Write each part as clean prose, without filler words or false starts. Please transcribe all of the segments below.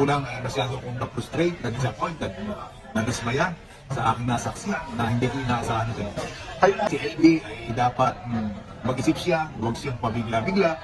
ko lang ay masyado akong na-frustrate, na-disappointed, na-dismaya sa aking nasaksi na hindi ko inaasahan na ganito. Si LB ay dapat mag-isip siya, huwag siyang pabigla-bigla.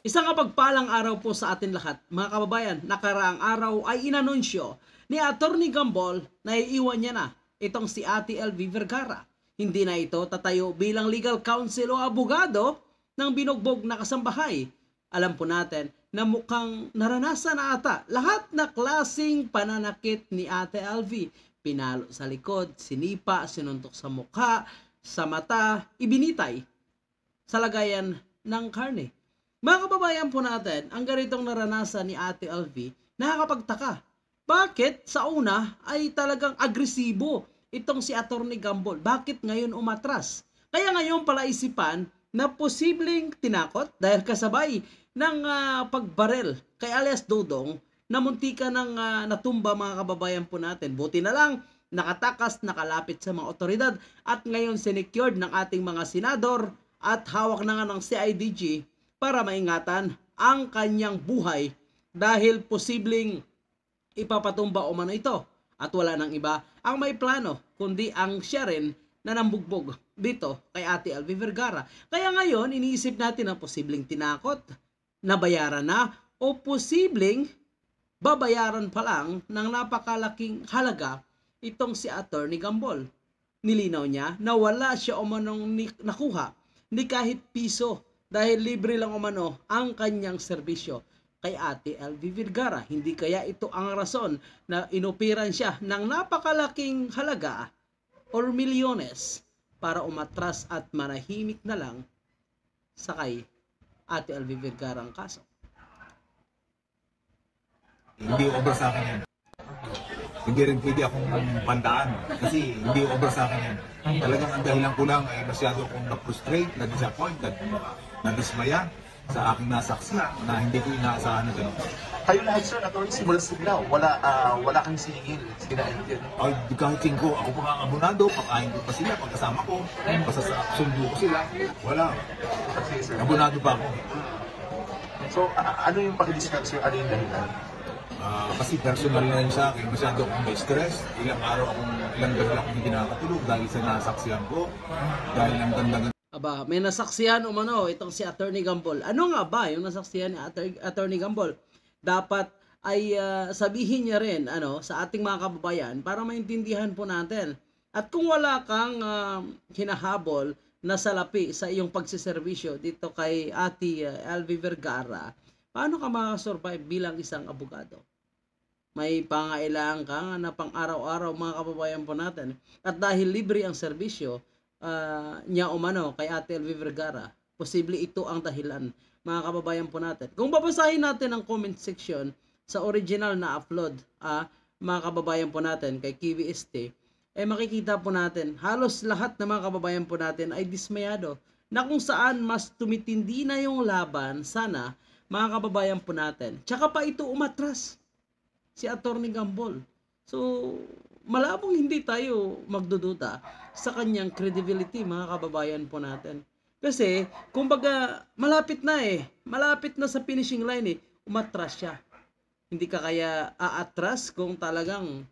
Isang kapagpalang araw po sa atin lahat, mga kababayan. Nakaraang araw ay inanunsyo ni Atty. Gambol na iiwan niya na itong si Ate LV Vergara. Hindi na ito tatayo bilang legal counsel o abogado ng binugbog na kasambahay. Alam po natin na mukhang naranasan na ata lahat na klaseng pananakit ni Ate LV. Pinalo sa likod, sinipa, sinuntok sa mukha, sa mata, ibinitay sa lagayan ng karne. Mga kababayan po natin, ang ganitong naranasan ni Ate LV, nakakapagtaka. Bakit sa una ay talagang agresibo itong si Atty. Gambol? Bakit ngayon umatras? Kaya ngayon pala isipan na posibleng tinakot dahil kasabay ng pagbarel kay alias Dodong na muntika ng natumba, mga kababayan po natin. Buti na lang, nakatakas, nakalapit sa mga otoridad at ngayon sinecured ng ating mga senador at hawak na nga ng CIDG para maingatan ang kanyang buhay dahil posibleng ipapatumba umano ito. At wala nang iba ang may plano kundi ang siya rin na nambugbog dito kay Ate LV Vergara. Kaya ngayon iniisip natin ang posibleng tinakot, nabayaran na o posibleng babayaran pa lang ng napakalaking halaga itong si Atty. Gambol. Nilinaw niya na wala siya umanong nakuha ni kahit piso dahil libre lang umano ang kanyang serbisyo kay Ate LV Vergara. Hindi kaya ito ang rason na inupiran siya ng napakalaking halaga or milyones para umatras at manahimik na lang sa kay Ate LV Vergara ang kaso. Hindi over sa akin yan. Hindi rin pwede akong pandaan kasi hindi over sa akin yan. Talagang ang dahilan ko lang ay masyado akong na-frustrate, na-disappointed, na-dismaya sa aking nasaksi na hindi ko inaasahan na gano'n. Kayo lahat, sir, attorney, simula sigla, wala kang siningil. Ay, kahit singko, ako pa nga abonado, pakain ko pa sila, pagkasama ko, basta sa sundo ko sila, wala. Abonado pa ako. So, ano yung pakidiscuss, sir? Ano yung dahilan? Kasi personal na rin sa akin, masyado akong may stress. Ilang gabi akong hindi nakatulog dahil sa nasaksihan ko, dahil ang ganda. Aba, may nasaksihan umano itong si Atty. Gambol. Ano nga ba yung nasaksihan ni Atty. Gambol? Dapat ay sabihin niya rin sa ating mga kababayan para maintindihan po natin. At kung wala kang hinahabol na salapi sa iyong pagsiservisyo dito kay Ate LV Vergara, paano ka makasurvive bilang isang abogado? May pangailangan ka na pang araw-araw, mga kababayan po natin. At dahil libre ang serbisyo niya umano kay Ate LV Vergara, posible ito ang dahilan, mga kababayan po natin. Kung babasahin natin ang comment section sa original na upload, mga kababayan po natin kay Kiwi ST, makikita po natin halos lahat ng mga kababayan po natin ay dismayado na kung saan mas tumitindi na yung laban sana, mga kababayan po natin. Tsaka pa ito umatras si Atty. Gambol. So, malabong hindi tayo magdududa sa kanyang credibility, mga kababayan po natin. Kasi, kumbaga, malapit na sa finishing line umatras siya. Hindi ka kaya aatras kung talagang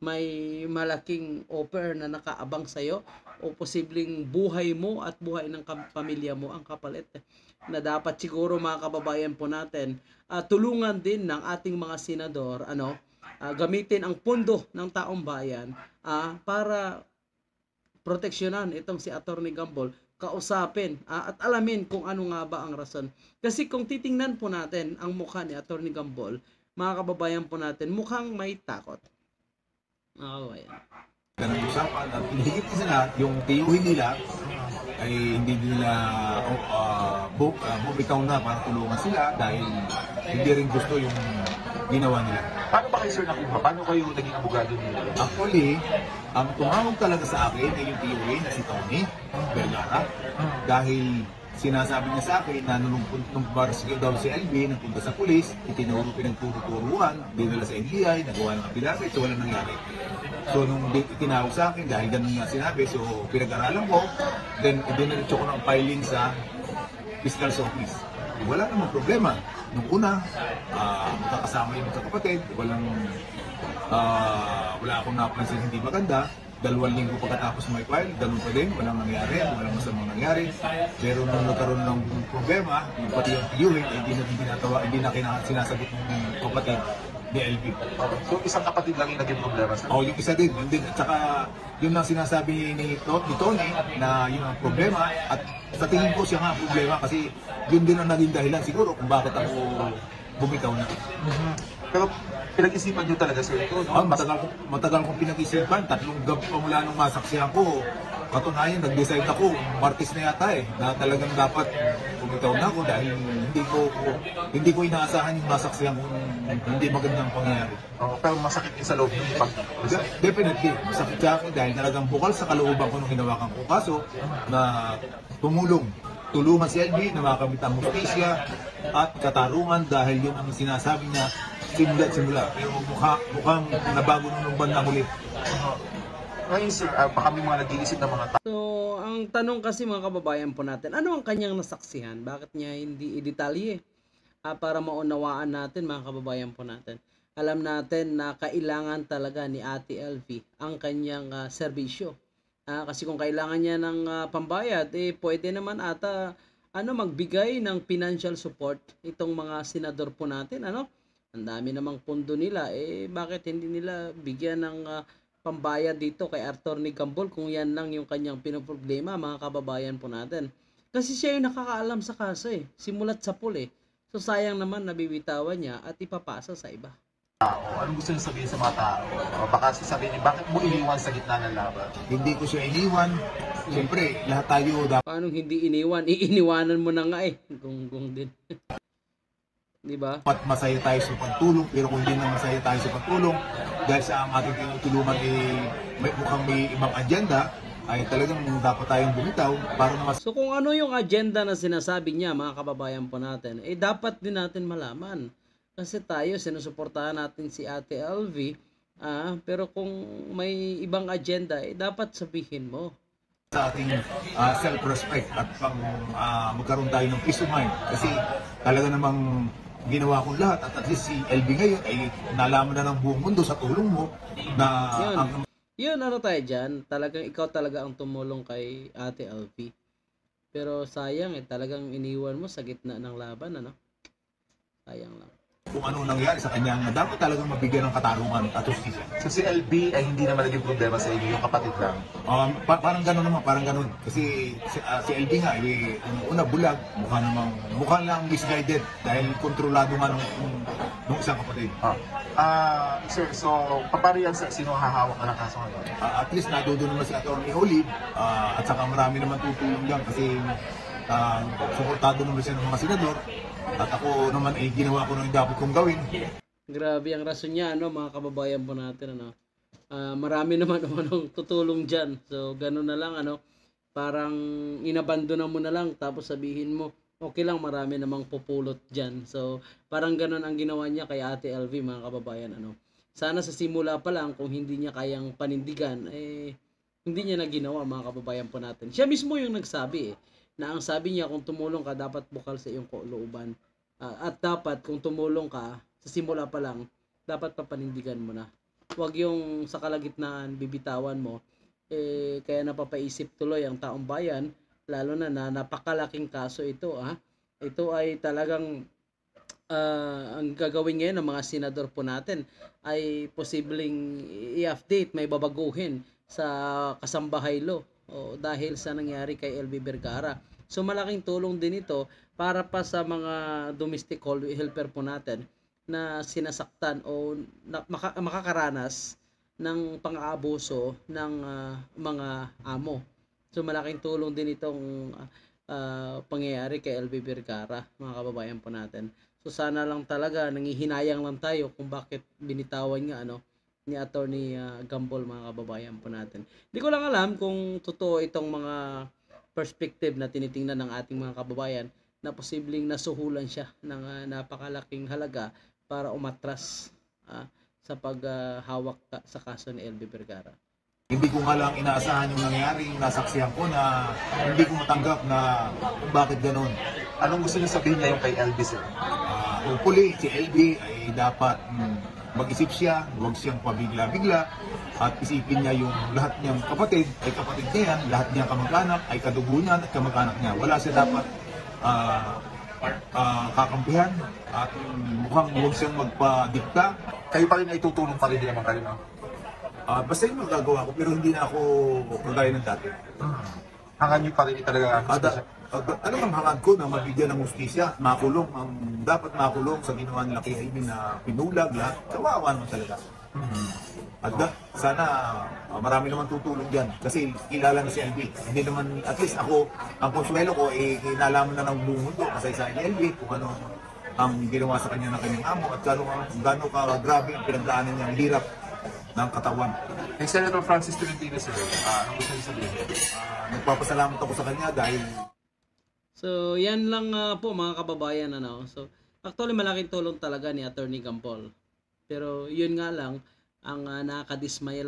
may malaking offer na nakaabang sa'yo o posibleng buhay mo at buhay ng pamilya mo ang kapalit. Na dapat siguro, mga kababayan po natin, tulungan din ng ating mga senador, gamitin ang pondo ng taong bayan para proteksyonan itong si Atty. Gambol, kausapin at alamin kung ano nga ba ang rason. Kasi kung titingnan po natin ang mukha ni Atty. Gambol, mga kababayan po natin, mukhang may takot. Ganang usapan at higit sa lahat, yung tiyuhin nila ay hindi nila bumitaw na para tulungan sila dahil hindi rin gusto yung ginawa nila. Paano ba kayo, sir, nakuha? Paano kayo naging abogado nila? Actually, ang tumawag talaga sa akin ay yung tiyuhin na si Tony Vergara dahil sinasabi niya sa akin na nung barsigaw daw si LB, nagpunta sa pulis, itinuro pinagtuturuan, dinala sa NBI, nagawa ng apilapit, so walang nangyari. So nung itinawag sa akin, dahil ganun nga sinabi, so pinag-aralan ko, then idiniretso ko ng filing sa Fiscal's Office. Wala namang problema nung una, magkakasama yung magkakapatid, wala akong napansin hindi maganda. 2 linggo pagkatapos may file, ganun pa din, walang nangyari, walang masamang nangyari. Pero nung nagkaroon ng problema, yung pati yung viewing, hindi na sinasagot ng kapatid ni LB. So isang kapatid lang yung naging problema sa Yung isa din, yun din. At saka, yun lang sinasabi ni Tony na yun ang problema. At sa tingin ko siya nga ang problema kasi yun din ang naging dahilan siguro kung bakit ako bumitaw na. Pero pinag-isipan nyo talaga sir ito, no? Matagal kong pinag-isipan. 3 gabi pa mula nung masaksihan ko. Katunayan, nag-decide ako, Martes na yata na talagang dapat bumitaw na ako dahil hindi ko inaasahan yung masaksihan kung hindi magandang pangyayari. Pero masakit din sa loob yung Definitely, masakit sa akin dahil talagang bukal sa kalooban ko nung hinawakan ko kaso na tulungan si LB na makamit ang justisya at katarungan dahil yun ang sinasabi niya simula. Pero mukhang nabago nung bandang huli. Ngayon sir, baka may mga nag-iisip ng mga tao. So, ang tanong kasi mga kababayan po natin, ano ang kanyang nasaksihan? Bakit niya hindi i-detalye? Para maunawaan natin mga kababayan po natin. Alam natin na kailangan talaga ni Ate LV ang kanyang serbisyo. Kasi kung kailangan niya ng pambayad, pwede naman ata magbigay ng financial support itong mga senador po natin. Ang dami namang pundo nila. Bakit hindi nila bigyan ng pambayad dito kay Atty. Gambol kung yan lang yung kanyang pinoproblema mga kababayan po natin. Kasi siya yung nakakaalam sa kaso simulat sa pool So sayang naman nabibitawan niya at ipapasa sa iba. Anong gusto niyo sabihin sa mga tao? Baka sasabihin niyo, bakit mo iniwan sa gitna ng laban? Hindi ko siya iniwan. Siyempre, lahat tayo dapat. Paano hindi iniwan? Iiniwanan mo na nga Gunggong din. Di ba? Masaya tayo sa pagtulong, pero kung hindi na masaya tayo sa pagtulong, dahil sa ang ating tinutulungan mukhang may ibang agenda, ay talagang dapat tayong bumitaw para mas... So kung ano yung agenda na sinasabi niya mga kababayan po natin, dapat din natin malaman. Kasi tayo, sinusuportahan natin si Ate LV, pero kung may ibang agenda, dapat sabihin mo. Sa ating self-respect at magkaroon tayo ng peace of mind. Kasi talaga namang ginawa kong lahat at least si LV ngayon ay nalaman na ng buong mundo sa tulong mo na... Yun, tayo dyan, talagang ikaw talaga ang tumulong kay Ate LV. Pero sayang talagang iniwan mo sa gitna ng laban, Sayang lang. Kung ano nangyari sa kanya, dapat talagang mabigyan ng katarungan at justisya. So si LB ay hindi naman naging problema sa inyo, yung kapatid lang? Parang gano'n naman, parang gano'n. Kasi si LB nga, una bulag, mukha lang misguided dahil kontrolado nga nung isang kapatid. Sir, so paano yan sino hahawak ng kaso ngayon? At least nadudo naman si Atty. Olive at saka marami naman tutulong dyan kasi suportado naman siya ng mga senador. At ako naman ginawa ko nung dapat kong gawin. Grabe ang rason niya, mga kababayan po natin, marami naman tutulong dyan. So, gano'n na lang, parang inabandonan mo na lang, tapos sabihin mo, okay lang, marami namang pupulot dyan. So, parang gano'n ang ginawa niya kay Ate LV, mga kababayan, Sana sa simula pa lang, kung hindi niya kayang panindigan, hindi niya na ginawa, mga kababayan po natin. Siya mismo yung nagsabi, na ang sabi niya kung tumulong ka dapat bukal sa iyong kalooban at dapat kung tumulong ka sa simula pa lang dapat papanindigan mo na, huwag yung sa kalagitnaan bibitawan mo kaya napapaisip tuloy ang taong bayan, lalo na napakalaking kaso ito ito ay talagang ang gagawin ngayon ng mga senador po natin ay posibleng i-update, may babaguhin sa kasambahay law dahil sa nangyari kay LV Vergara. So malaking tulong din ito para pa sa mga domestic helper po natin na sinasaktan o makakaranas ng pang-aabuso ng mga amo. So malaking tulong din itong pangyayari kay LV Vergara, mga kababayan po natin. So sana lang talaga nangihinayang lang tayo kung bakit binitawan nga ni Atty. Gambol, mga kababayan po natin. Hindi ko lang alam kung totoo itong mga perspective na tinitingnan ng ating mga kababayan na posibleng nasuhulan siya ng napakalaking halaga para umatras sa paghawak sa kaso ni LV Vergara. Hindi ko nga lang inaasahan yung nangyari, yung nasaksihan ko na hindi ko matanggap na bakit ganun. Anong gusto niyo sabihin ngayon kay LV, sir? hopefully si LB ay dapat mag-isip siya, huwag siyang pabigla-bigla at isipin niya yung lahat niyang kapatid ay kapatid niya yan, lahat niyang kamag-anak ay kadugo niya at kamag-anak niya. Wala siya dapat kakampihan at mukhang huwag siyang magpadikta. Kayo pa rin ay tutulong pa rin naman kayo, no? Basta yung magagawa ko pero hindi na ako kagaya ng dati. Hangan nyo pa rin talaga. Ano ang hangad ko na mabigyan ng hustisya, makulong, dapat makulong sa ginawa nila kay Amy na pinulag lahat. Kawawa naman talaga. At sana marami naman tutulong dyan kasi kilala na si LB. Hindi naman, at least ako, ang konsuelo ko, kinalaman na ng buong mundo kasaysayan ni LB kung ano ang ginawa sa kanya ng kanyang amo at gaano ka grabe ang pinagdaanan niya, ang hirap ng katawan. Hey, Senator Francis Tolentino sila, ano gusto niyo sabihin? Nagpapasalamat ako sa kanya dahil So, yan lang po mga kababayan. So, actually malaking tulong talaga ni Attorney Gambol. Pero yun nga lang, ang kadismaya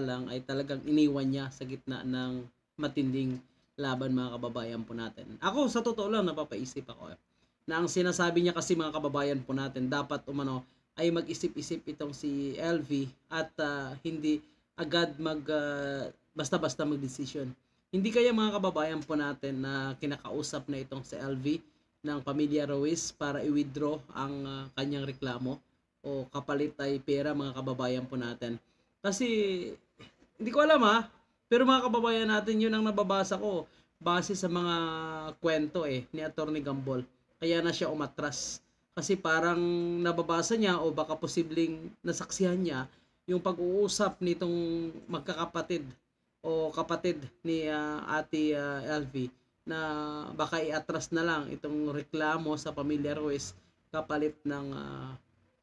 lang ay talagang iniwan niya sa gitna ng matinding laban mga kababayan po natin. Ako, sa totoo lang, napapaisip ako na ang sinasabi niya kasi mga kababayan po natin, dapat ay mag-isip-isip itong si LV at hindi agad basta-basta mag-decision. Hindi kaya mga kababayan po natin na kinakausap na itong si LV ng pamilya Ruiz para i-withdraw ang kanyang reklamo o kapalit ay pera mga kababayan po natin. Kasi hindi ko alam pero mga kababayan natin yun ang nababasa ko base sa mga kwento ni Attorney Gambol. Kaya na siya umatras. Kasi parang nababasa niya o baka posibleng nasaksihan niya yung pag-uusap nitong magkakapatid o kapatid ni Ate LV na baka iatras na lang itong reklamo sa pamilya Ruiz kapalit ng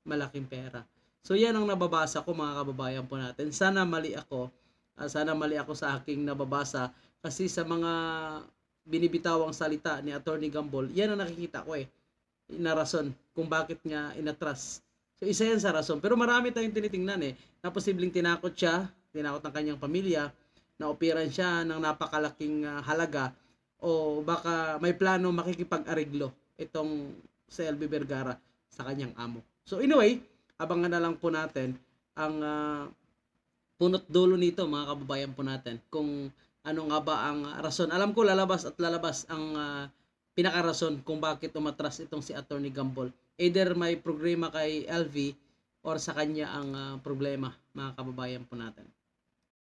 malaking pera. So yan ang nababasa ko mga kababayan po natin. Sana mali ako sa aking nababasa kasi sa mga binibitawang salita ni Attorney Gambol, yan ang nakikita ko na rason kung bakit nga inatras. So isa yan sa rason. Pero marami tayong tinitingnan na posibleng tinakot ng kanyang pamilya, na-operan siya ng napakalaking halaga o baka may plano makikipag-ariglo itong si LV Vergara sa kanyang amo. So anyway, abangan na lang po natin ang punot dulo nito mga kababayan po natin kung ano nga ba ang rason. Alam ko lalabas ang pinakarason kung bakit umatras itong si Attorney Gambol. Either may problema kay LV or sa kanya ang problema mga kababayan po natin.